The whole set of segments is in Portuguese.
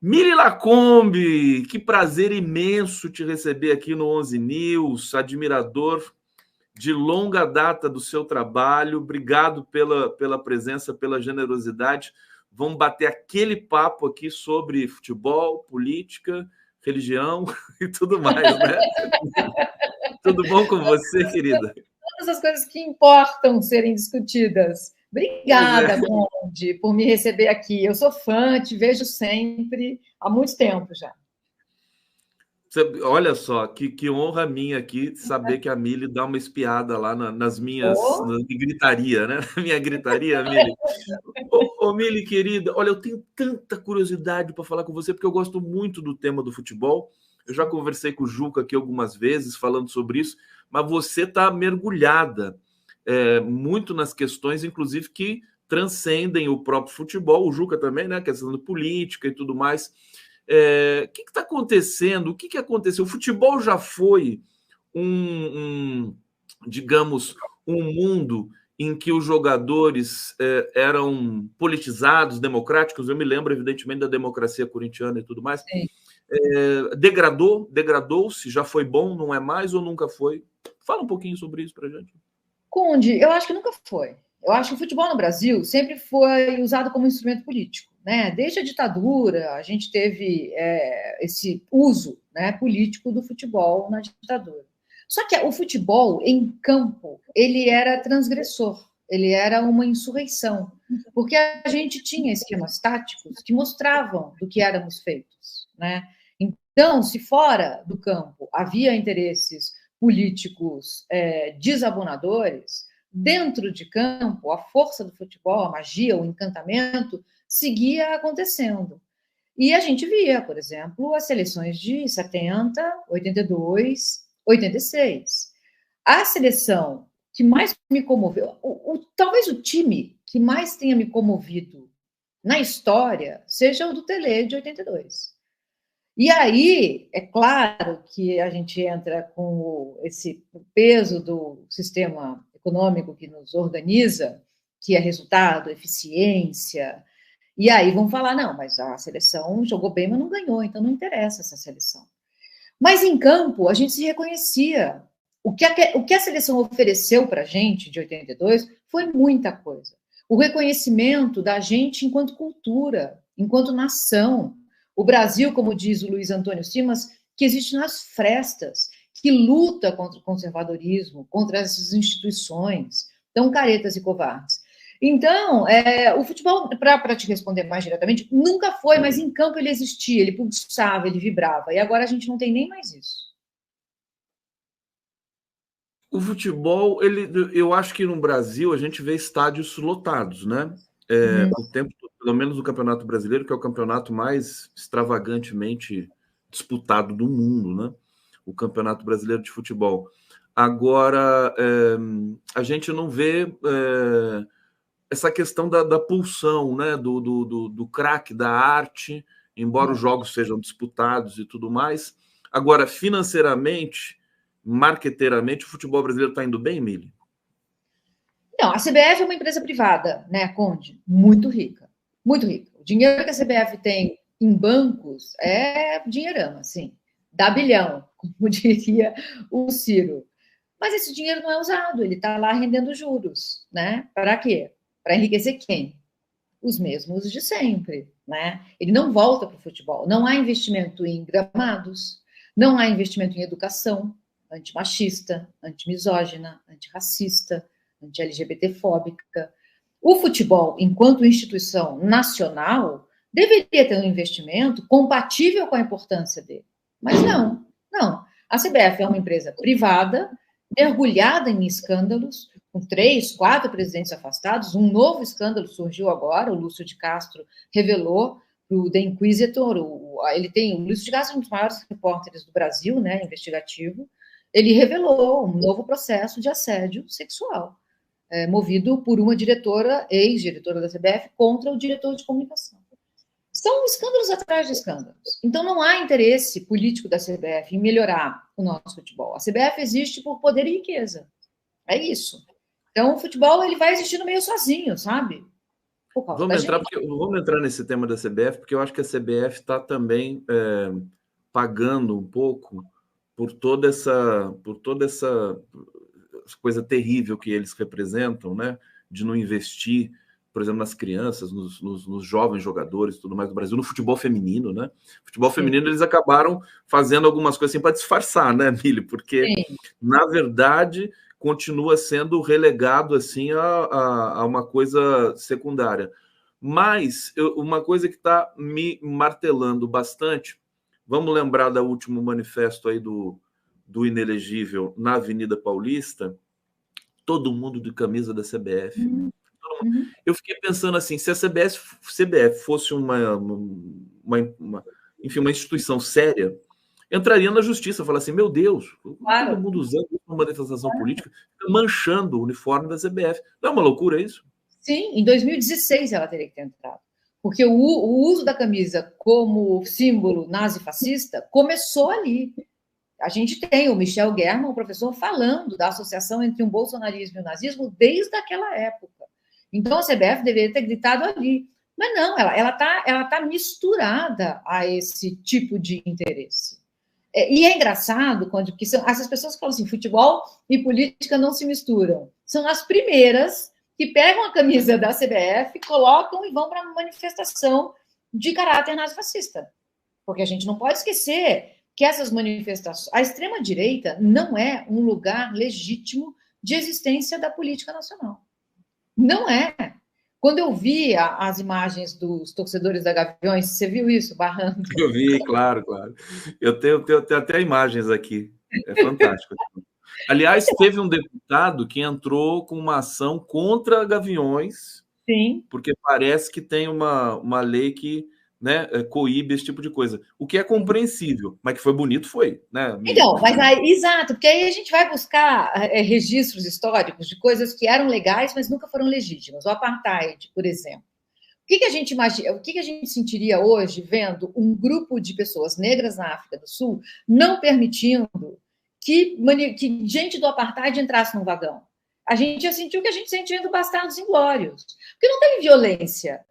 Miri Lacombe, que prazer imenso te receber aqui no 11 News, admirador de longa data do seu trabalho. Obrigado pela presença, pela generosidade. Vamos bater aquele papo aqui sobre futebol, política, religião e tudo mais, né? Tudo bom com você, querida? Todas as coisas que importam serem discutidas. Pois é. Obrigada, Conde, por me receber aqui. Eu sou fã, te vejo sempre, há muito tempo já. Olha só, que honra minha aqui saber que a Mili dá uma espiada lá nas minhas Oh, na minha gritaria, né? Na minha gritaria, Mili. Ô, Mili, querida, olha, eu tenho tanta curiosidade para falar com você, porque eu gosto muito do tema do futebol. Eu já conversei com o Juca aqui algumas vezes falando sobre isso, mas você está mergulhada muito nas questões, inclusive, que transcendem o próprio futebol. O Juca também, né? Questão da política e tudo mais. O que está acontecendo? O que aconteceu? O futebol já foi digamos, um mundo em que os jogadores eram politizados, democráticos. Eu me lembro, evidentemente, da democracia corintiana e tudo mais. sim. Degradou-se, já foi bom, não é mais ou nunca foi? Fala um pouquinho sobre isso para a gente. Conde, eu acho que nunca foi. Eu acho que o futebol no Brasil sempre foi usado como instrumento político. Né? Desde a ditadura, a gente teve esse uso, né, político do futebol na ditadura. Só que o futebol em campo, ele era transgressor, ele era uma insurreição, porque a gente tinha esquemas táticos que mostravam do que éramos feitos. Né? Então, se fora do campo havia interesses políticos desabonadores, dentro de campo, a força do futebol, a magia, o encantamento, seguia acontecendo. E a gente via, por exemplo, as seleções de 70, 82, 86. A seleção que mais me comoveu, talvez o time que mais tenha me comovido na história seja o do Tele de 82. E aí, é claro que a gente entra com esse peso do sistema econômico que nos organiza, que é resultado, eficiência, e aí vão falar, não, mas a seleção jogou bem, mas não ganhou, então não interessa essa seleção. Mas em campo, a gente se reconhecia. O que a seleção ofereceu para a gente, de 82, foi muita coisa. O reconhecimento da gente enquanto cultura, enquanto nação. O Brasil, como diz o Luiz Antônio Simas, que existe nas frestas, que luta contra o conservadorismo, contra essas instituições tão caretas e covardes. Então, o futebol, para te responder mais diretamente, nunca foi, mas em campo ele existia, ele pulsava, ele vibrava. E agora a gente não tem nem mais isso. O futebol, eu acho que no Brasil a gente vê estádios lotados, né? O tempo, pelo menos no Campeonato Brasileiro, que é o campeonato mais extravagantemente disputado do mundo, né? O Campeonato Brasileiro de Futebol. Agora, a gente não vê essa questão da pulsão, né? Do craque, da arte, embora os jogos sejam disputados e tudo mais. Agora, financeiramente, marqueteiramente, o futebol brasileiro está indo bem, Mili? Não, a CBF é uma empresa privada, né, Conde? Muito rica. Muito rica. O dinheiro que a CBF tem em bancos é dinheirão, assim. Dá bilhão, como diria o Ciro. Mas esse dinheiro não é usado, ele está lá rendendo juros, né? Para quê? Para enriquecer quem? Os mesmos de sempre, né? Ele não volta para o futebol. Não há investimento em gramados, não há investimento em educação antimachista, antimisógina, antirracista, anti-LGBT-fóbica. O futebol, enquanto instituição nacional, deveria ter um investimento compatível com a importância dele. Mas não, não. A CBF é uma empresa privada, mergulhada em escândalos, com 3, 4 presidentes afastados. Um novo escândalo surgiu agora, o Lúcio de Castro revelou o The Inquisitor, o Lúcio de Castro é um dos maiores repórteres do Brasil, né, investigativo. Ele revelou um novo processo de assédio sexual, movido por uma diretora, ex-diretora da CBF, contra o diretor de comunicação. São escândalos atrás de escândalos. Então, não há interesse político da CBF em melhorar o nosso futebol. A CBF existe por poder e riqueza. É isso. Então, o futebol ele vai existindo meio sozinho, sabe? por causa da gente. Vamos entrar nesse tema da CBF, porque eu acho que a CBF está também pagando um pouco por toda essa coisa terrível que eles representam, né? De não investir, por exemplo, nas crianças, nos jovens jogadores, tudo mais do Brasil, no futebol feminino, né? Futebol feminino, eles acabaram fazendo algumas coisas assim para disfarçar, né, Mili? Porque, na verdade, continua sendo relegado assim a uma coisa secundária. Mas uma coisa que está me martelando bastante, vamos lembrar do último manifesto aí do inelegível na Avenida Paulista, todo mundo de camisa da CBF. Eu fiquei pensando assim, se a CBF fosse uma instituição séria, entraria na justiça, falar assim, meu Deus, todo mundo usando uma manifestação política, manchando o uniforme da CBF. Não é uma loucura isso? Sim, em 2016 ela teria que ter entrado. Porque o uso da camisa como símbolo nazi-fascista começou ali. A gente tem o Michel German, o professor, falando da associação entre o bolsonarismo e o nazismo desde aquela época. Então, a CBF deveria ter gritado ali. Mas não, ela tá misturada a esse tipo de interesse. E é engraçado, porque são essas pessoas que falam assim, futebol e política não se misturam. São as primeiras que pegam a camisa da CBF, colocam e vão para uma manifestação de caráter nazifascista. Porque a gente não pode esquecer que essas manifestações... A extrema-direita não é um lugar legítimo de existência da política nacional. Não é. Quando eu vi as imagens dos torcedores da Gaviões, você viu isso, barrando? Eu vi, claro. Eu tenho até imagens aqui. É fantástico. Aliás, teve um deputado que entrou com uma ação contra Gaviões, sim, porque parece que tem uma lei que, né, coíbe esse tipo de coisa. O que é compreensível, mas que foi bonito, foi. Né? Então, mas aí, exato, porque aí a gente vai buscar registros históricos de coisas que eram legais, mas nunca foram legítimas. O apartheid, por exemplo. O que a gente imagina, o que a gente sentiria hoje vendo um grupo de pessoas negras na África do Sul não permitindo que gente do apartheid entrasse no vagão? A gente ia sentir o que a gente sentia do Bastardos Inglórios. Porque não teve violência.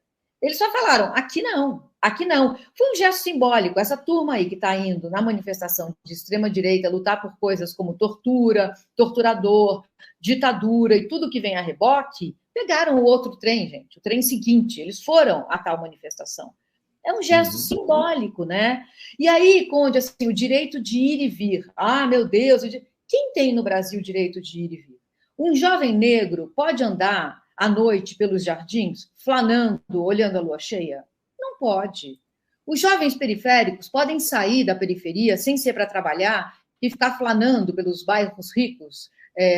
Eles só falaram, aqui não. Aqui não. Foi um gesto simbólico. Essa turma aí que está indo na manifestação de extrema-direita lutar por coisas como tortura, torturador, ditadura e tudo que vem a reboque, pegaram o outro trem, gente, o trem seguinte. Eles foram a tal manifestação. É um gesto simbólico, né? E aí, Conde, assim, o direito de ir e vir. Ah, meu Deus, quem tem no Brasil o direito de ir e vir? Um jovem negro pode andar à noite pelos jardins, flanando, olhando a lua cheia? Não pode. Os jovens periféricos podem sair da periferia sem ser para trabalhar e ficar flanando pelos bairros ricos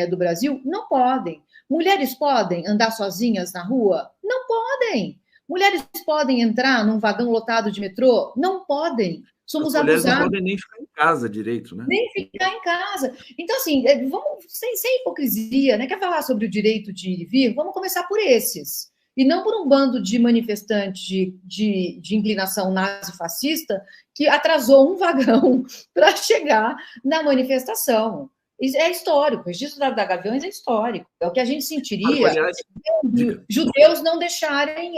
do Brasil? Não podem. Mulheres podem andar sozinhas na rua? Não podem. Mulheres podem entrar num vagão lotado de metrô? Não podem. Somos abusados. As mulheres não podem nem ficar em casa direito, né? Nem ficar em casa. Então, assim, vamos sem hipocrisia, né? Quer falar sobre o direito de ir e vir? Vamos começar por esses. E não por um bando de manifestantes de inclinação nazi-fascista que atrasou um vagão para chegar na manifestação. Isso é histórico. O registro da Gaviões é histórico. É o que a gente sentiria se judeus não deixarem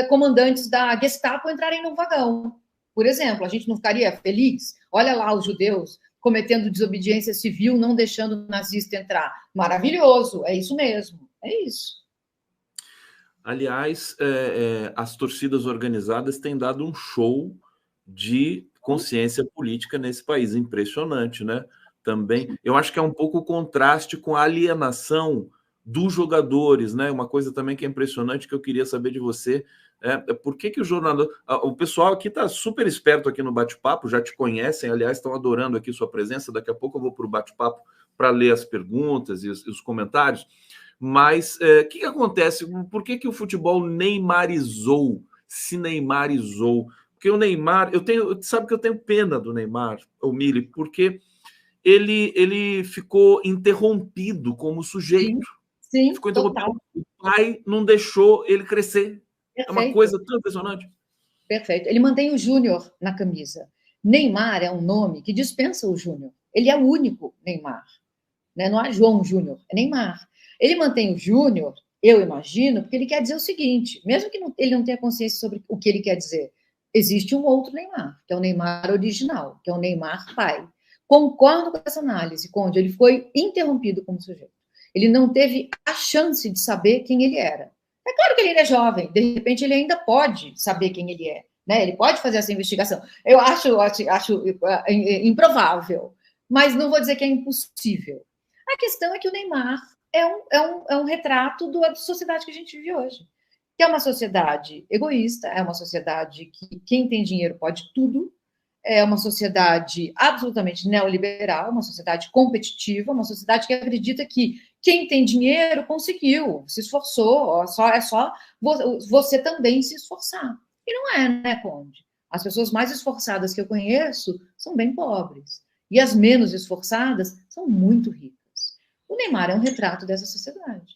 comandantes da Gestapo entrarem no vagão. Por exemplo, a gente não ficaria feliz? Olha lá os judeus cometendo desobediência civil, não deixando o nazista entrar. Maravilhoso, é isso mesmo. É isso. Aliás, as torcidas organizadas têm dado um show de consciência política nesse país. Impressionante, né? Também, eu acho que é um pouco o contraste com a alienação dos jogadores, né? Uma coisa também que é impressionante que eu queria saber de você por que o jornalista... O pessoal aqui está super esperto aqui no bate-papo, já te conhecem, aliás, estão adorando aqui sua presença. Daqui a pouco eu vou para o bate-papo para ler as perguntas e os comentários. Mas o que acontece? Por que o futebol se neymarizou? Porque o Neymar... sabe que eu tenho pena do Neymar, o Mili, porque ele ficou interrompido como sujeito. Sim, ficou interrompido. O pai não deixou ele crescer. Perfeito. É uma coisa tão impressionante. Perfeito. Ele mantém o Júnior na camisa. Neymar é um nome que dispensa o Júnior. Ele é o único Neymar. Né? Não há João Júnior, é Neymar. Ele mantém o Júnior Eu imagino, porque ele quer dizer o seguinte, mesmo que ele não tenha consciência sobre o que ele quer dizer, existe um outro Neymar, que é o Neymar original, que é o Neymar pai. Concordo com essa análise, Conde, ele foi interrompido como sujeito. Ele não teve a chance de saber quem ele era. É claro que ele ainda é jovem, de repente ele ainda pode saber quem ele é, né? Ele pode fazer essa investigação. Eu acho improvável, mas não vou dizer que é impossível. A questão é que o Neymar é um retrato da sociedade que a gente vive hoje. Que é uma sociedade egoísta, é uma sociedade que quem tem dinheiro pode tudo, é uma sociedade absolutamente neoliberal, uma sociedade competitiva, uma sociedade que acredita que quem tem dinheiro conseguiu, se esforçou, é só você também se esforçar. E não é, né, Conde? As pessoas mais esforçadas que eu conheço são bem pobres. E as menos esforçadas são muito ricas. O Neymar é um retrato dessa sociedade.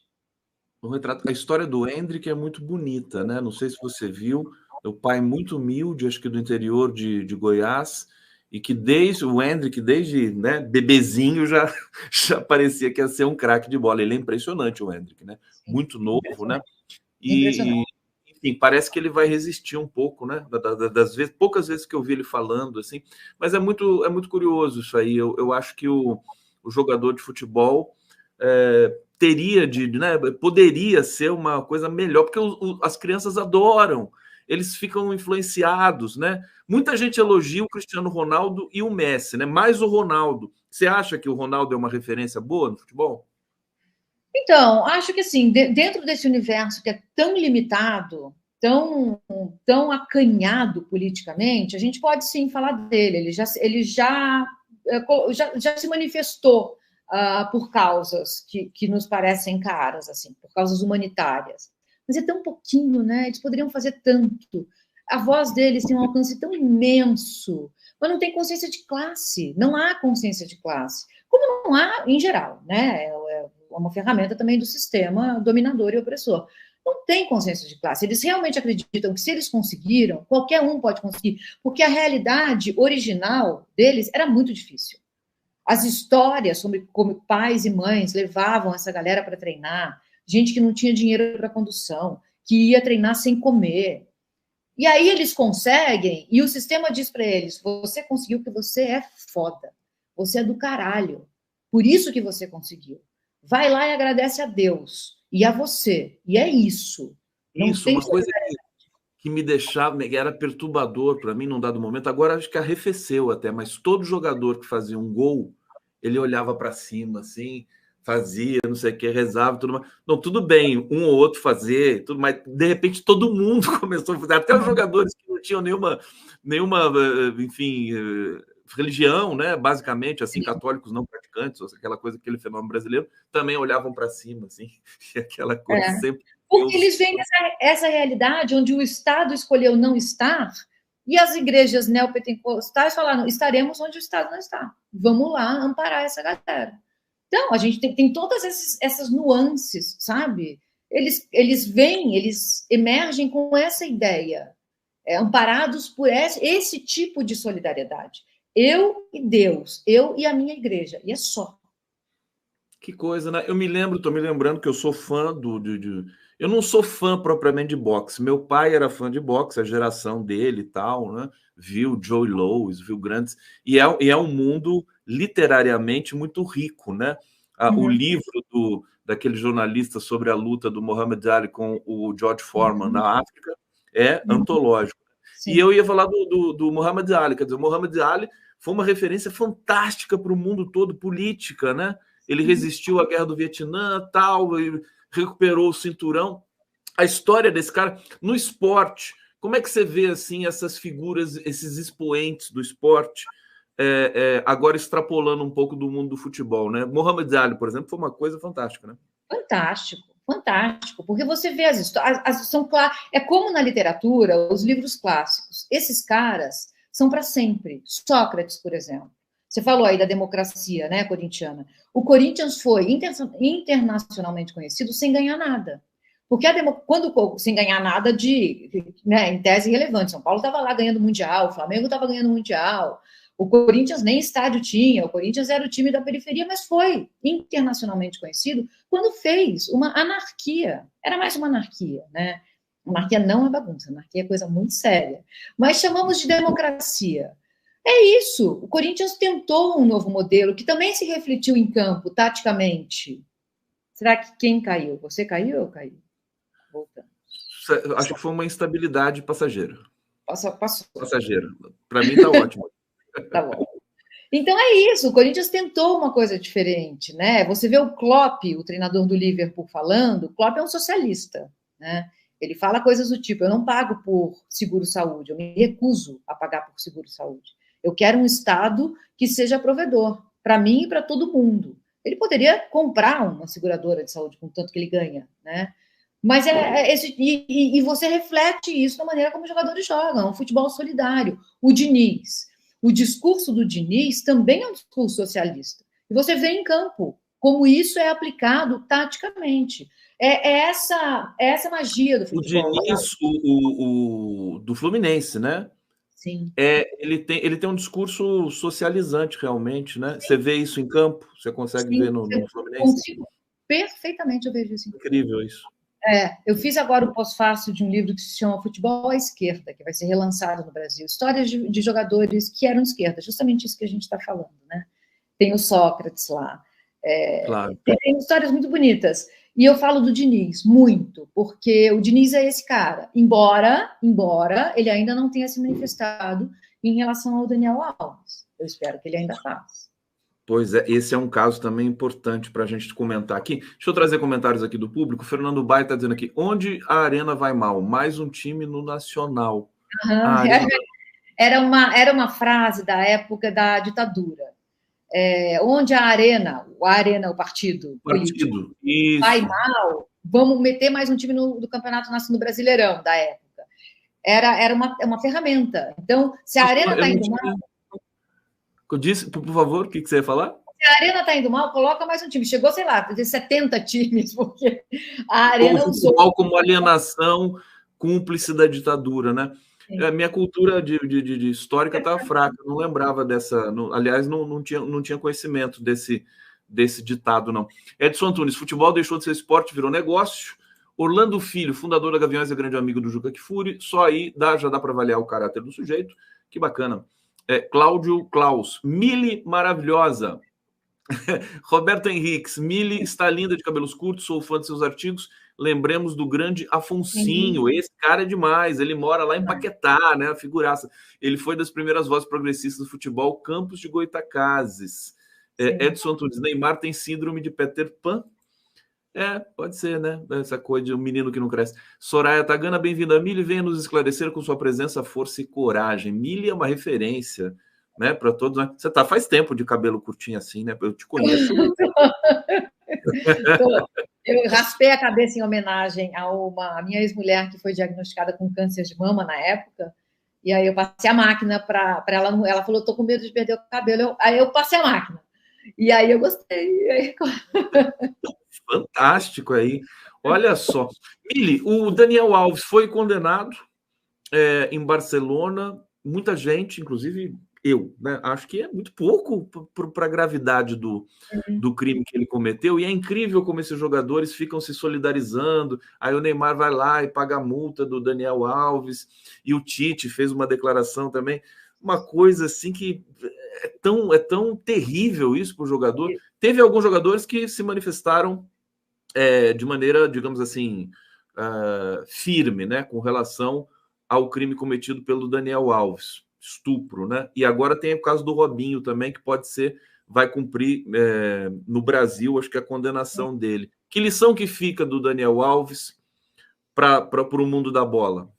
A história do Hendrick é muito bonita, né? Não sei se você viu, o pai muito humilde, acho que do interior de Goiás, e que desde o Hendrick, desde, né, bebezinho, já parecia que ia ser um craque de bola. Ele é impressionante, o Hendrick, né? Sim, Muito novo, né? impressionante. Enfim, parece que ele vai resistir um pouco, né? Das vezes, poucas vezes que eu vi ele falando, assim, mas é muito curioso isso aí. Eu acho que o jogador de futebol teria né, poderia ser uma coisa melhor, porque as crianças adoram, eles ficam influenciados, né? Muita gente elogia o Cristiano Ronaldo e o Messi, né? Mais o Ronaldo. Você acha que o Ronaldo é uma referência boa no futebol? Então, acho que assim, dentro desse universo que é tão limitado, tão acanhado politicamente, a gente pode sim falar dele. Ele já se manifestou por causas que nos parecem caras, assim, por causas humanitárias. Mas é tão pouquinho, né? Eles poderiam fazer tanto. A voz deles tem um alcance tão imenso, mas não tem consciência de classe. Não há consciência de classe. Como não há em geral, né? É uma ferramenta também do sistema dominador e opressor. Não tem consciência de classe. Eles realmente acreditam que se eles conseguiram, qualquer um pode conseguir, porque a realidade original deles era muito difícil. As histórias sobre como pais e mães levavam essa galera para treinar, gente que não tinha dinheiro para condução, que ia treinar sem comer. E aí eles conseguem, e o sistema diz para eles: você conseguiu porque você é foda, você é do caralho, por isso que você conseguiu. Vai lá e agradece a Deus e a você. E é isso. Não Isso, tem uma coisa que me deixava, era perturbador para mim num dado momento. Agora acho que arrefeceu até, mas todo jogador que fazia um gol, ele olhava para cima, assim, fazia, não sei o que, rezava, tudo mais. Não, tudo bem, um ou outro fazer, tudo, mas de repente todo mundo começou a fazer, até os jogadores que não tinham nenhuma enfim, religião, né? Basicamente, assim, católicos não praticantes, aquela coisa, aquele fenômeno brasileiro, também olhavam para cima, assim, e aquela coisa é. sempre. Porque eles veem essa realidade onde o Estado escolheu não estar e as igrejas neopentecostais falaram: estaremos onde o Estado não está. Vamos lá amparar essa galera. Então, a gente tem todas essas nuances, sabe? Eles vêm, eles emergem com essa ideia, amparados por esse tipo de solidariedade. Eu e Deus, eu e a minha igreja, e é só. Que coisa, né? Tô me lembrando que eu sou fã eu não sou fã propriamente de boxe. Meu pai era fã de boxe, a geração dele e tal, né? Viu Joe Louis, viu grandes. E é um mundo literariamente muito rico, né? O Uhum. livro daquele jornalista sobre a luta do Muhammad Ali com o George Foreman Uhum. na África é Uhum. antológico. E Sim. eu ia falar do Muhammad Ali, quer dizer, o Muhammad Ali foi uma referência fantástica para o mundo todo, política, né? Ele resistiu à guerra do Vietnã, tal, e recuperou o cinturão. A história desse cara no esporte, como é que você vê assim essas figuras, esses expoentes do esporte, agora extrapolando um pouco do mundo do futebol, né? Muhammad Ali, por exemplo, foi uma coisa fantástica, né? Fantástico, fantástico, porque você vê as histórias, são claras. É como na literatura, os livros clássicos. Esses caras são para sempre. Sócrates, por exemplo. Você falou aí da democracia, né, corintiana. O Corinthians foi internacionalmente conhecido sem ganhar nada. Porque sem ganhar nada né, em tese relevante. São Paulo estava lá ganhando Mundial, o Flamengo estava ganhando Mundial, O Corinthians nem estádio tinha, o Corinthians era o time da periferia, mas foi internacionalmente conhecido quando fez uma anarquia. Era mais uma anarquia, né? Anarquia não é bagunça, anarquia é coisa muito séria. Mas chamamos de democracia. É isso. O Corinthians tentou um novo modelo que também se refletiu em campo, taticamente. Será que quem caiu? Você caiu ou eu caí? Voltando. Acho que foi uma instabilidade passageira. Passou. Passageira. Para mim está ótimo. Tá bom. Então é isso, o Corinthians tentou uma coisa diferente, né? Você vê o Klopp, o treinador do Liverpool, falando, o Klopp é um socialista, né? Ele fala coisas do tipo, eu não pago por seguro-saúde, eu me recuso a pagar por seguro-saúde. Eu quero um Estado que seja provedor, para mim e para todo mundo. Ele poderia comprar uma seguradora de saúde com tanto que ele ganha, né? Mas e você reflete isso na maneira como os jogadores jogam, um futebol solidário. O Diniz, o discurso do Diniz também é um discurso socialista. E você vê em campo como isso é aplicado taticamente. É essa magia do futebol. O Diniz, do Fluminense, né? Sim. Ele tem um discurso socializante, realmente, né? Você vê isso em campo? Você consegue ver no Fluminense? Consigo perfeitamente, eu vejo isso. Incrível isso. Eu fiz agora o pós-fácil de um livro que se chama Futebol à Esquerda, que vai ser relançado no Brasil. Histórias de jogadores que eram esquerda, justamente isso que a gente está falando, né? Tem o Sócrates lá. Claro. Tem histórias muito bonitas. E eu falo do Diniz, muito, porque o Diniz é esse cara. Embora ele ainda não tenha se manifestado em relação ao Daniel Alves. Eu espero que ele ainda faça. Pois é, esse é um caso também importante para a gente comentar aqui. Deixa eu trazer comentários aqui do público. O Fernando Baia está dizendo aqui, onde a Arena vai mal? Mais um time no Nacional. Arena... Era uma frase da época da ditadura. Onde a Arena, o partido político, vai mal, vamos meter mais um time do Campeonato Nacional Brasileirão da época. Era uma ferramenta. Então, se a Arena está indo mal... Disse, por favor, o que você ia falar? Se a Arena está indo mal, coloca mais um time. Chegou, sei lá, ter 70 times, porque a Arena usou. Como alienação cúmplice da ditadura, né? A minha cultura de histórica estava fraca, não lembrava dessa. Aliás, não tinha conhecimento desse ditado, não. Edson Antunes, futebol deixou de ser esporte, virou negócio. Orlando Filho, fundador da Gaviões, é grande amigo do Juca Kfouri. Só aí já dá para avaliar o caráter do sujeito. Que bacana. Cláudio Klaus, Mili maravilhosa. Roberto Henriques, Mili está linda de cabelos curtos, sou fã de seus artigos. Lembremos do grande Afonsinho, esse cara é demais, ele mora lá em Paquetá, né? A figuraça. Ele foi das primeiras vozes progressistas do futebol, Campos de Goitacazes. Edson Antunes, Neymar tem síndrome de Peter Pan? Pode ser, né? Essa coisa de um menino que não cresce. Soraya Tagana, bem-vinda. Mili, venha nos esclarecer com sua presença, força e coragem. Mili é uma referência, né, para todos. Né? Você faz tempo de cabelo curtinho assim, né? Eu te conheço. Eu raspei a cabeça em homenagem a minha ex-mulher que foi diagnosticada com câncer de mama na época. E aí eu passei a máquina para ela. Ela falou, tô com medo de perder o cabelo. Aí eu passei a máquina. E aí eu gostei. Fantástico aí. Olha só. Mili, o Daniel Alves foi condenado em Barcelona. Muita gente, inclusive eu, né, acho que é muito pouco para a gravidade do crime que ele cometeu. E é incrível como esses jogadores ficam se solidarizando. Aí o Neymar vai lá e paga a multa do Daniel Alves. E o Tite fez uma declaração também. Uma coisa assim que é tão terrível isso para o jogador. Teve alguns jogadores que se manifestaram de maneira, digamos assim, firme, né, com relação ao crime cometido pelo Daniel Alves, estupro, né? E agora tem o caso do Robinho também, que vai cumprir no Brasil, acho que a condenação dele. Que lição que fica do Daniel Alves para o mundo da bola?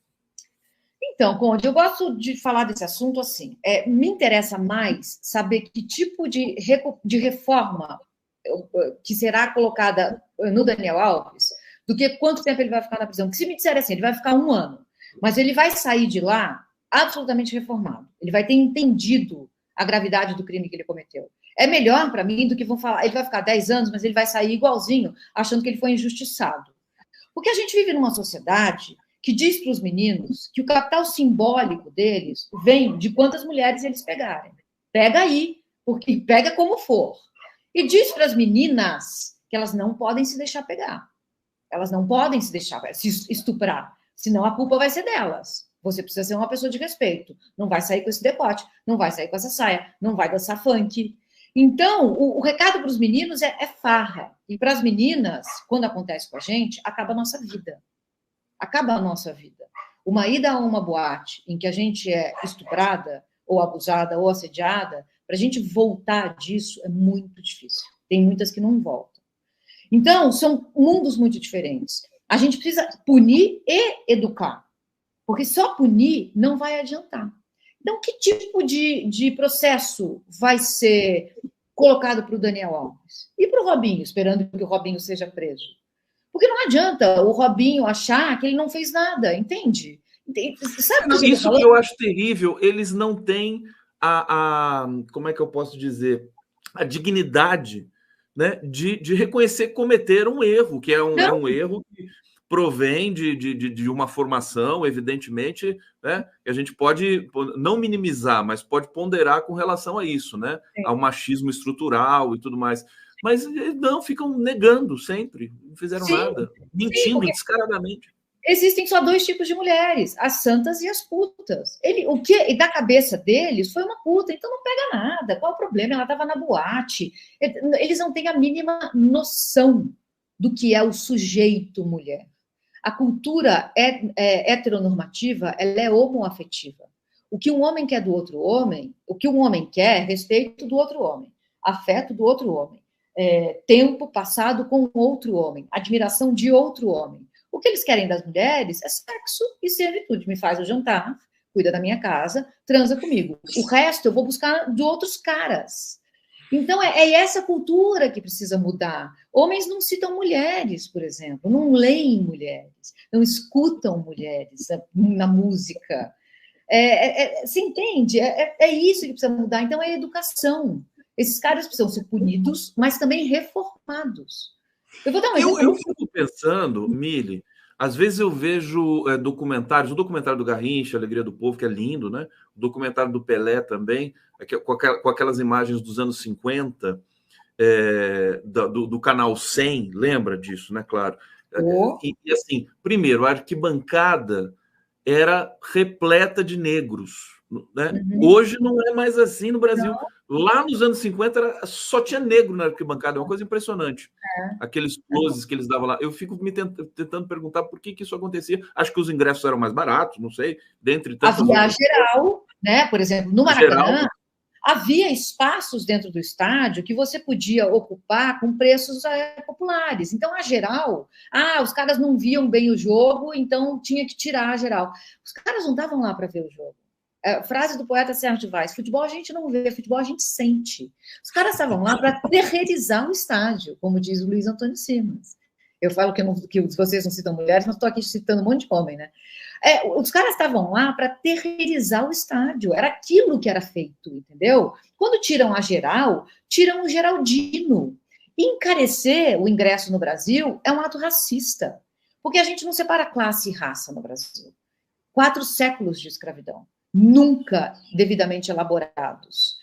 Então, Conde, eu gosto de falar desse assunto assim. Me interessa mais saber que tipo de reforma que será colocada no Daniel Alves do que quanto tempo ele vai ficar na prisão. Porque se me disser assim, ele vai ficar 1 ano, mas ele vai sair de lá absolutamente reformado. Ele vai ter entendido a gravidade do crime que ele cometeu. É melhor para mim do que vão falar, ele vai ficar 10 anos, mas ele vai sair igualzinho, achando que ele foi injustiçado. Porque a gente vive numa sociedade que diz para os meninos que o capital simbólico deles vem de quantas mulheres eles pegarem. Pega aí, porque pega como for. E diz para as meninas que elas não podem se deixar pegar. Elas não podem se deixar se estuprar, senão a culpa vai ser delas. Você precisa ser uma pessoa de respeito. Não vai sair com esse decote, não vai sair com essa saia, não vai dançar funk. Então, o recado para os meninos é farra. E para as meninas, quando acontece com a gente, acaba a nossa vida. Acaba a nossa vida. Uma ida a uma boate em que a gente é estuprada, ou abusada, ou assediada, para a gente voltar disso é muito difícil. Tem muitas que não voltam. Então, são mundos muito diferentes. A gente precisa punir e educar. Porque só punir não vai adiantar. Então, que tipo de processo vai ser colocado para o Daniel Alves? E para o Robinho, esperando que o Robinho seja preso? Porque não adianta o Robinho achar que ele não fez nada, entende? Sabe isso que eu acho terrível, eles não têm como é que eu posso dizer, a dignidade, né, de reconhecer que cometeram um erro, que é um erro que provém de uma formação, evidentemente, né, que a gente pode não minimizar, mas pode ponderar com relação a isso, né, ao machismo estrutural e tudo mais. Mas não, ficam negando sempre, não fizeram nada, mentindo descaradamente. Existem só dois tipos de mulheres, as santas e as putas. E da cabeça deles foi uma puta, então não pega nada. Qual o problema? Ela estava na boate. Eles não têm a mínima noção do que é o sujeito mulher. A cultura heteronormativa, ela é homoafetiva. O que um homem quer do outro homem, o que um homem quer é respeito do outro homem, afeto do outro homem, tempo passado com outro homem, admiração de outro homem. O que eles querem das mulheres é sexo e servitude. Me faz o jantar, cuida da minha casa, transa comigo. O resto eu vou buscar de outros caras. Então, é essa cultura que precisa mudar. Homens não citam mulheres, por exemplo, não leem mulheres, não escutam mulheres na música. Você entende? É isso que precisa mudar. Então, é a educação. Esses caras precisam ser punidos, mas também reformados. Eu vou dar um exemplo. Eu fico pensando, Mili, às vezes eu vejo documentários, o documentário do Garrincha, Alegria do Povo, que é lindo, né? O documentário do Pelé também, com aquelas imagens dos anos 50, do canal 100, lembra disso, né? Claro. E assim, primeiro, a arquibancada era repleta de negros, né? Hoje não é mais assim no Brasil. Não. Lá nos anos 50 só tinha negro na arquibancada, é uma coisa impressionante. Aqueles closes que eles davam lá. Eu fico me tentando perguntar por que isso acontecia. Acho que os ingressos eram mais baratos, não sei. Dentre tantas havia geral, né? Por exemplo, no Maracanã, havia espaços dentro do estádio que você podia ocupar com preços populares. Então, a geral, os caras não viam bem o jogo, então tinha que tirar a geral. Os caras não estavam lá para ver o jogo. Frase do poeta Sérgio de Vaz: futebol a gente não vê, futebol a gente sente. Os caras estavam lá para terreirizar o estádio, como diz o Luiz Antônio Simas. Eu falo que vocês não citam mulheres, mas estou aqui citando um monte de homem, né? Os caras estavam lá para terreirizar o estádio, era aquilo que era feito, entendeu? Quando tiram a geral, tiram o geraldino. Encarecer o ingresso no Brasil é um ato racista, porque a gente não separa classe e raça no Brasil. 4 séculos de escravidão, nunca devidamente elaborados.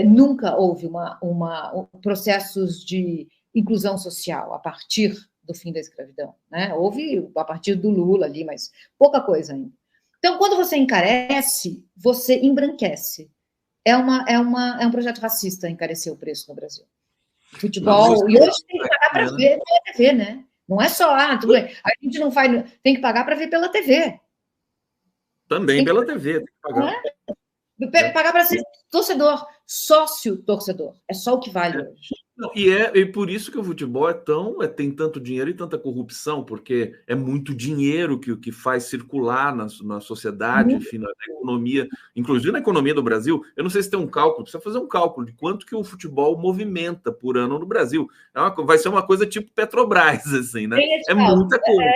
Nunca houve processos de inclusão social a partir do fim da escravidão, né? Houve a partir do Lula ali, mas pouca coisa ainda. Então, quando você encarece, você embranquece. É um projeto racista encarecer o preço no Brasil. Futebol, e hoje tem que pagar para ver pela TV, né? Não é só, tudo bem, a gente não faz, tem que pagar para ver pela TV. Também pela TV, tem que pagar. Pagar para ser torcedor, sócio-torcedor. É só o que vale hoje. Não, e por isso que o futebol tem tanto dinheiro e tanta corrupção, porque é muito dinheiro que faz circular na sociedade, enfim, na economia, inclusive na economia do Brasil. Eu não sei se tem um cálculo, precisa fazer um cálculo de quanto que o futebol movimenta por ano no Brasil. Vai ser uma coisa tipo Petrobras, assim, né? É muita coisa.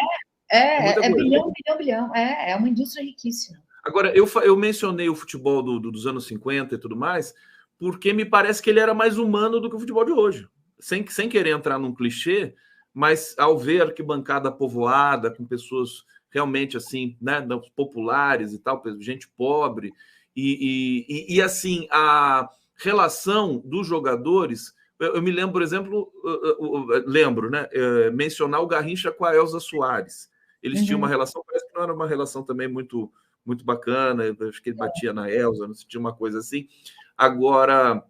Bilhão. É uma indústria riquíssima. Agora, eu mencionei o futebol dos anos 50 e tudo mais, porque me parece que ele era mais humano do que o futebol de hoje. Sem querer entrar num clichê, mas ao ver a arquibancada povoada, com pessoas realmente assim, né, populares e tal, gente pobre, e assim, relação dos jogadores. Eu me lembro, por exemplo, né? Mencionar o Garrincha com a Elza Soares. Eles tinham uma relação, parece que não era uma relação também muito, muito bacana. Eu acho que ele batia na Elza, não sei, tinha uma coisa assim. Agora,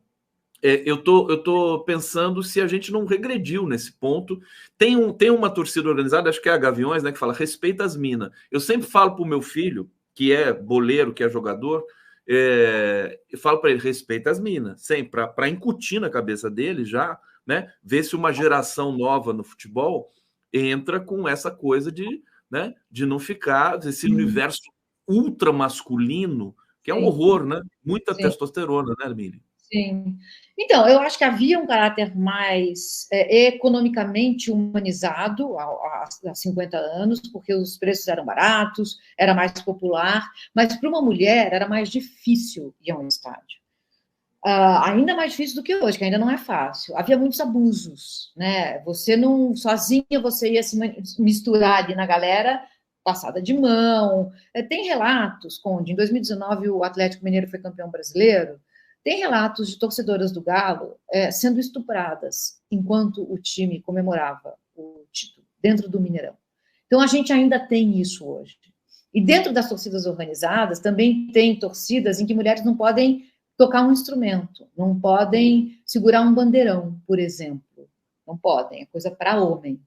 eu tô pensando se a gente não regrediu nesse ponto. Tem uma torcida organizada, acho que é a Gaviões, né, que fala respeita as minas. Eu sempre falo para o meu filho, que é boleiro, que é jogador, eu falo para ele, respeita as minas, sempre, para incutir na cabeça dele já, né, ver se uma geração nova no futebol entra com essa coisa né, de não ficar esse universo ultra masculino, que é um horror, né? Muita testosterona, né, Miri? Sim. Então, eu acho que havia um caráter mais economicamente humanizado há 50 anos, porque os preços eram baratos, era mais popular, mas para uma mulher era mais difícil ir a um estádio. Ainda mais difícil do que hoje, que ainda não é fácil. Havia muitos abusos, né? Você não, sozinha, você ia se misturar ali na galera, passada de mão. Tem relatos, Conde, em 2019 o Atlético Mineiro foi campeão brasileiro. Tem relatos de torcedoras do Galo sendo estupradas enquanto o time comemorava o título dentro do Mineirão. Então, a gente ainda tem isso hoje. E dentro das torcidas organizadas, também tem torcidas em que mulheres não podem tocar um instrumento, não podem segurar um bandeirão, por exemplo. Não podem, é coisa para homem.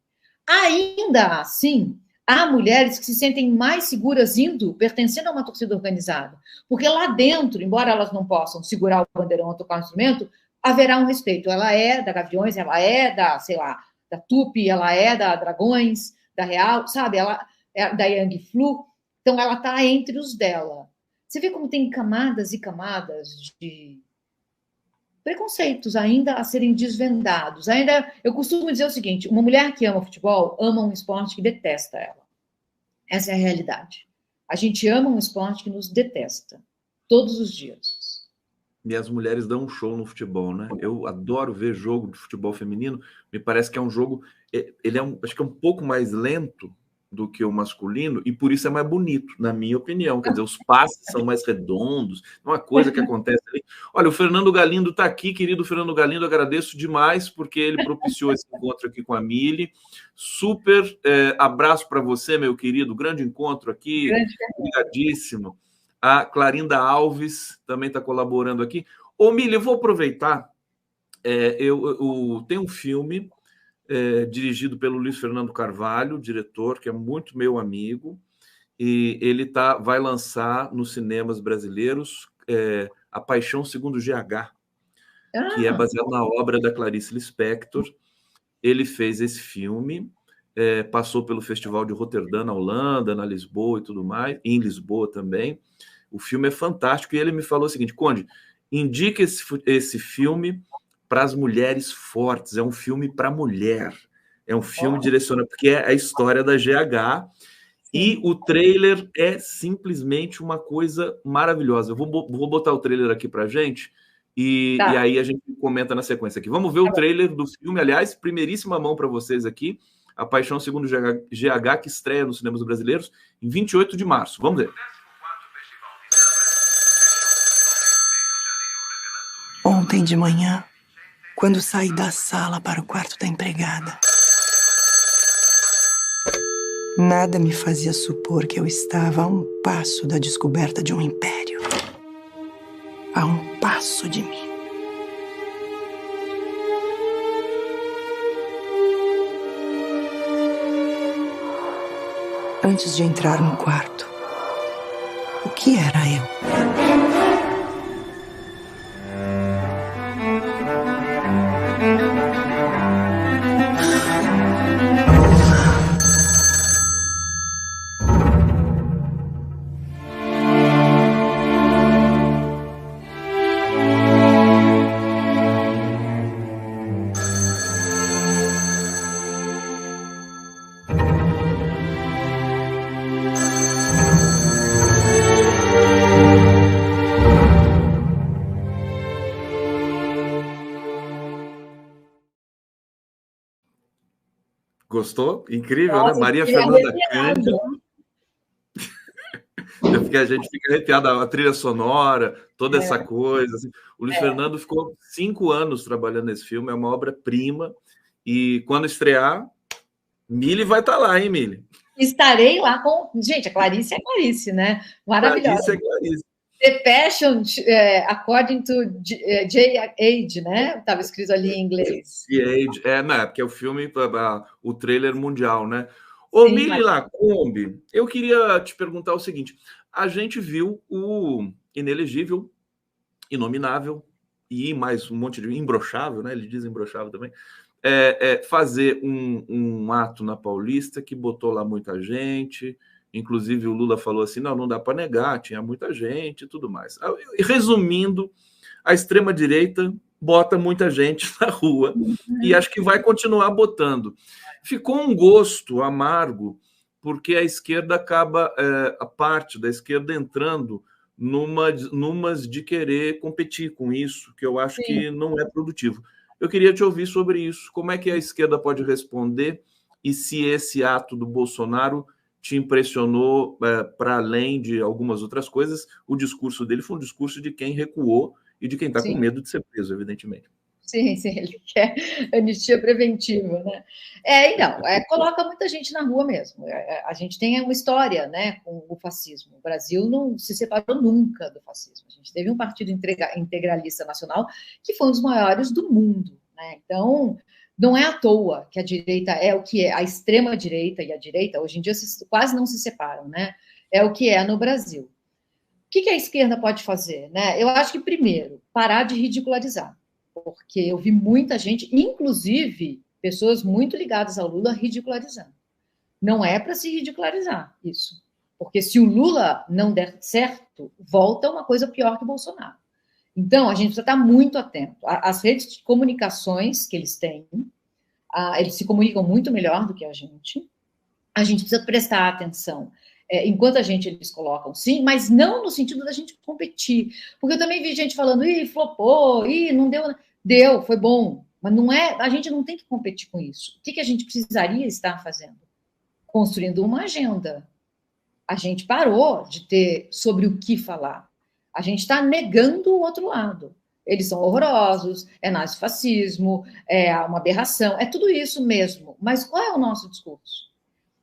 Ainda assim, há mulheres que se sentem mais seguras pertencendo a uma torcida organizada. Porque lá dentro, embora elas não possam segurar o bandeirão ou tocar o instrumento, haverá um respeito. Ela é da Gaviões, ela é da, sei lá, da Tupi, ela é da Dragões, da Real, sabe? Ela é da Yang Flu. Então, ela está entre os dela. Você vê como tem camadas e camadas de preconceitos ainda a serem desvendados. Ainda, eu costumo dizer o seguinte: uma mulher que ama futebol ama um esporte que detesta ela. Essa é a realidade. A gente ama um esporte que nos detesta todos os dias. E as mulheres dão um show no futebol, né? Eu adoro ver jogo de futebol feminino. Me parece que é um jogo, ele acho que é um pouco mais lento do que o masculino e por isso é mais bonito, na minha opinião. Quer dizer, os passes são mais redondos, uma coisa que acontece ali. Olha, o Fernando Galindo está aqui, querido Fernando Galindo, agradeço demais porque ele propiciou esse encontro aqui com a Mili. Super abraço para você, meu querido, grande encontro aqui, obrigadíssimo. A Clarinda Alves também está colaborando aqui. Ô, Mili, eu vou aproveitar. Tem um filme dirigido pelo Luiz Fernando Carvalho, diretor, que é muito meu amigo, e ele vai lançar nos cinemas brasileiros A Paixão Segundo GH, que é baseado na obra da Clarice Lispector. Ele fez esse filme, passou pelo Festival de Roterdã, na Holanda, na Lisboa e tudo mais, em Lisboa também. O filme é fantástico e ele me falou o seguinte: Conde, indica esse filme para as mulheres fortes, é um filme para mulher, é um filme direcionado, porque é a história da GH. E o trailer é simplesmente uma coisa maravilhosa. Eu vou botar o trailer aqui para gente e aí a gente comenta na sequência aqui. Vamos ver o trailer do filme, aliás, primeiríssima mão para vocês aqui, A Paixão Segundo GH, que estreia nos cinemas brasileiros em 28 de março. Vamos ver. Ontem de manhã, quando saí da sala para o quarto da empregada, nada me fazia supor que eu estava a um passo da descoberta de um império. A um passo de mim. Antes de entrar no quarto, o que era eu? Gostou? Incrível, nossa, né? Maria Fernanda Cândido. A gente fica arrepiado, a trilha sonora, toda essa coisa. Assim. O Luiz Fernando ficou 5 anos trabalhando nesse filme, é uma obra-prima. E quando estrear, Mili vai estar lá, hein, Mili? Estarei lá com... Gente, a Clarice é Clarice, né? Maravilhosa. Clarice é Clarice. The Passion, according to J.Age, né? Estava escrito ali em inglês. J.Age, não, porque é o filme, o trailer mundial, né? Ô, Mili Lacombe, eu queria te perguntar o seguinte: a gente viu o Inelegível, Inominável e mais um monte de imbrochável, né? Ele diz imbrochável também. Fazer um ato na Paulista que botou lá muita gente, inclusive o Lula falou assim, não dá para negar, tinha muita gente e tudo mais. Resumindo, a extrema-direita bota muita gente na rua e acho que vai continuar botando. Ficou um gosto amargo, porque a esquerda acaba, a parte da esquerda entrando numas de querer competir com isso, que eu acho que não é produtivo. Eu queria te ouvir sobre isso. Como é que a esquerda pode responder e se esse ato do Bolsonaro te impressionou para além de algumas outras coisas? O discurso dele foi um discurso de quem recuou e de quem está com medo de ser preso, evidentemente. Sim, ele quer anistia preventiva, né? Então, coloca muita gente na rua mesmo. A gente tem uma história, né, com o fascismo. O Brasil não se separou nunca do fascismo. A gente teve um partido integralista nacional que foi um dos maiores do mundo, né? Então, não é à toa que a direita é o que é. A extrema-direita e a direita, hoje em dia, quase não se separam, né? É o que é no Brasil. O que a esquerda pode fazer, né? Eu acho que, primeiro, parar de ridicularizar. Porque eu vi muita gente, inclusive pessoas muito ligadas ao Lula, ridicularizando. Não é para se ridicularizar isso. Porque se o Lula não der certo, volta uma coisa pior que o Bolsonaro. Então, a gente precisa estar muito atento. As redes de comunicações que eles têm, eles se comunicam muito melhor do que a gente. A gente precisa prestar atenção. Enquanto eles colocam sim, mas não no sentido da gente competir. Porque eu também vi gente falando, flopou, não deu. Deu, foi bom. Mas não é, a gente não tem que competir com isso. O que a gente precisaria estar fazendo? Construindo uma agenda. A gente parou de ter sobre o que falar. A gente está negando o outro lado. Eles são horrorosos, é nazifascismo, é uma aberração, é tudo isso mesmo. Mas qual é o nosso discurso?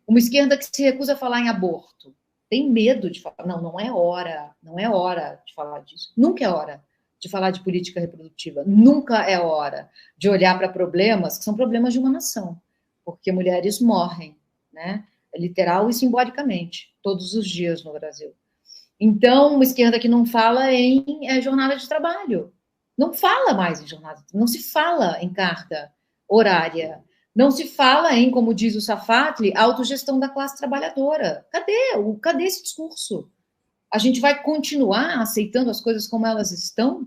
Uma esquerda que se recusa a falar em aborto. Tem medo de falar. Não é hora de falar disso. Nunca é hora de falar de política reprodutiva. Nunca é hora de olhar para problemas que são problemas de uma nação. Porque mulheres morrem, né? Literal e simbolicamente, todos os dias no Brasil. Então, uma esquerda que não fala em jornada de trabalho. Não fala mais em jornada, não se fala em carga horária. Não se fala em, como diz o Safatli, autogestão da classe trabalhadora. Cadê esse discurso? A gente vai continuar aceitando as coisas como elas estão?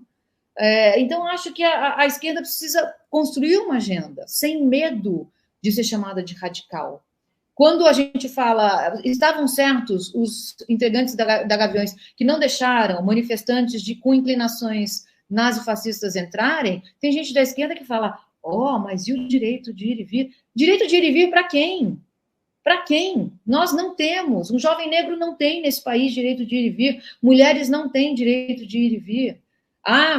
Então, acho que a esquerda precisa construir uma agenda, sem medo de ser chamada de radical. Quando a gente fala, estavam certos os integrantes da Gaviões que não deixaram manifestantes com inclinações nazifascistas entrarem, tem gente da esquerda que fala, mas e o direito de ir e vir? Direito de ir e vir para quem? Para quem? Nós não temos. Um jovem negro não tem nesse país direito de ir e vir. Mulheres não têm direito de ir e vir.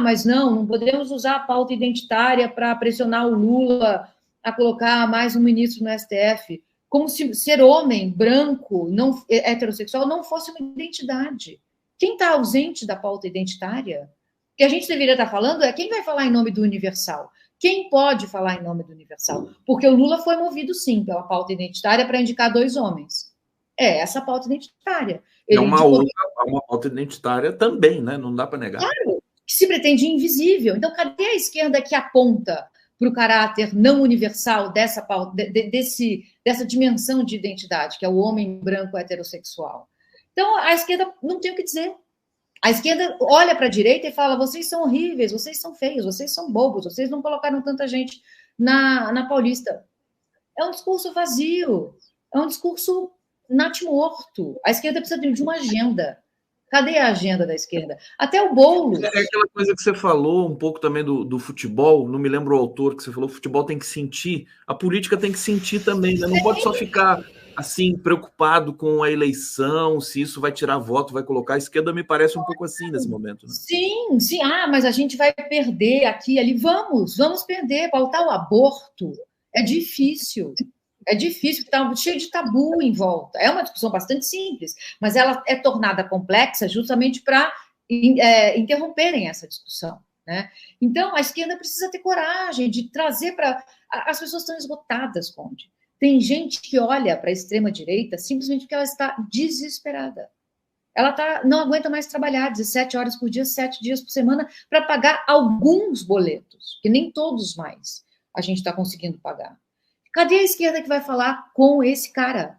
Mas não podemos usar a pauta identitária para pressionar o Lula a colocar mais um ministro no STF. Como se ser homem, branco, não heterossexual, não fosse uma identidade. Quem está ausente da pauta identitária? O que a gente deveria estar falando é quem vai falar em nome do universal. Quem pode falar em nome do universal? Porque o Lula foi movido, sim, pela pauta identitária para indicar 2 homens. Essa pauta identitária. É uma pauta identitária também, né? Não dá para negar. Claro, que se pretende invisível. Então, cadê a esquerda que aponta para o caráter não universal dessa pauta, dessa dimensão de identidade, que é o homem branco heterossexual? Então, a esquerda não tem o que dizer. A esquerda olha para a direita e fala, vocês são horríveis, vocês são feios, vocês são bobos, vocês não colocaram tanta gente na Paulista. É um discurso vazio, é um discurso natimorto. A esquerda precisa de uma agenda. Cadê a agenda da esquerda? Até o Boulos. É aquela coisa que você falou um pouco também do futebol, não me lembro o autor que você falou, o futebol tem que sentir, a política tem que sentir também, né? Não pode só ficar assim, preocupado com a eleição, se isso vai tirar voto, vai colocar. A esquerda me parece um pouco assim nesse momento. Né? Sim, sim. Ah, mas a gente vai perder aqui e ali. Vamos perder. Pautar o aborto é difícil. É difícil, está cheio de tabu em volta. É uma discussão bastante simples, mas ela é tornada complexa justamente para interromperem essa discussão. Né? Então, a esquerda precisa ter coragem de trazer para... As pessoas estão esgotadas, Conde. Tem gente que olha para a extrema-direita simplesmente porque ela está desesperada. Ela não aguenta mais trabalhar 17 horas por dia, 7 dias por semana, para pagar alguns boletos, que nem todos mais a gente está conseguindo pagar. Cadê a esquerda que vai falar com esse cara?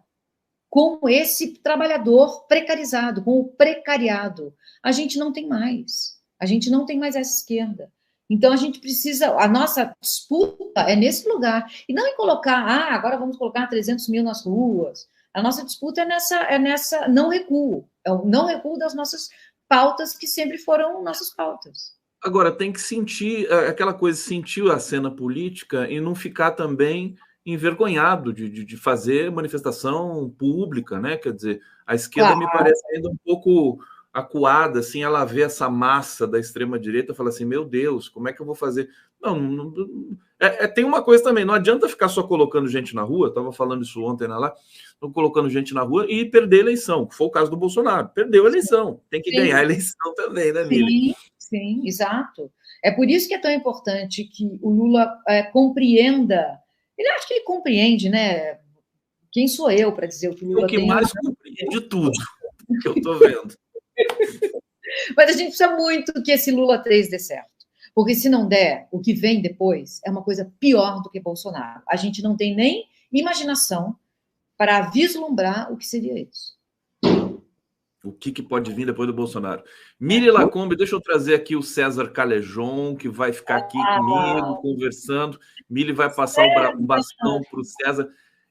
Com esse trabalhador precarizado, com o precariado? A gente não tem mais. A gente não tem mais essa esquerda. Então, a gente precisa... A nossa disputa é nesse lugar. E não em colocar... agora vamos colocar 300 mil nas ruas. A nossa disputa é nessa não recuo. É o não recuo das nossas pautas, que sempre foram nossas pautas. Agora, tem que sentir aquela coisa, sentir a cena política e não ficar também envergonhado de fazer manifestação pública, né? Quer dizer, a esquerda me parece ainda um pouco acuada, assim, ela vê essa massa da extrema-direita e fala assim, meu Deus, como é que eu vou fazer? Tem uma coisa também, não adianta ficar só colocando gente na rua, estava falando isso ontem lá, colocando gente na rua e perder a eleição, que foi o caso do Bolsonaro, perdeu a eleição, tem que ganhar a eleição também, né, Mili? Sim, exato. É por isso que é tão importante que o Lula compreenda, ele acha que ele compreende, né? Quem sou eu para dizer o que o Lula tem? O que mais compreende tudo que eu estou vendo. Mas a gente precisa muito que esse Lula 3 dê certo. Porque se não der, o que vem depois é uma coisa pior do que Bolsonaro. A gente não tem nem imaginação para vislumbrar o que seria isso. O que pode vir depois do Bolsonaro? Mili Lacombe, deixa eu trazer aqui o César Calejon, que vai ficar aqui comigo, conversando. Mili vai passar o bastão para o César.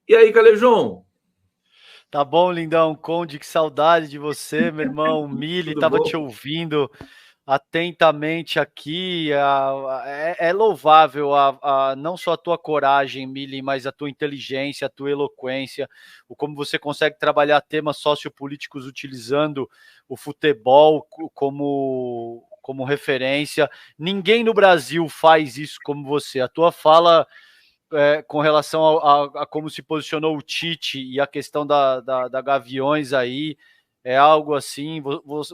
E aí, Calejon? Tá bom, lindão. Conde, que saudade de você, meu irmão. Mili, estava te ouvindo atentamente aqui. É louvável não só a tua coragem, Mili, mas a tua inteligência, a tua eloquência, como você consegue trabalhar temas sociopolíticos utilizando o futebol como referência. Ninguém no Brasil faz isso como você. A tua fala... com relação a como se posicionou o Tite e a questão da Gaviões aí, é algo assim,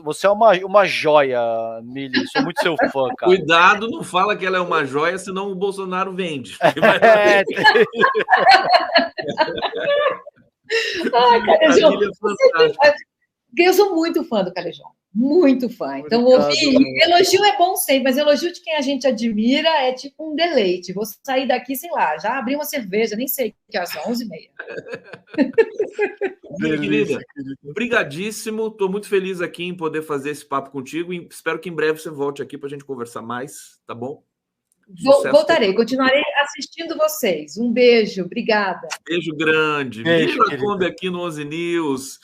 você é uma joia, Mili, sou muito seu fã, cara. Cuidado, não fala que ela é uma joia, senão o Bolsonaro vende. Eu sou muito fã do Calejão. Muito fã. Então, ouvir. Elogio é bom sempre, mas elogio de quem a gente admira é tipo um deleite. Vou sair daqui, sei lá, já abri uma cerveja, nem sei que horas são, 11h30. Querida, brigadíssimo. Estou muito feliz aqui em poder fazer esse papo contigo. E espero que em breve você volte aqui para a gente conversar mais, tá bom? Voltarei, continuarei assistindo vocês. Um beijo, obrigada. Beijo grande. Mili Lacombe aqui no 11 News.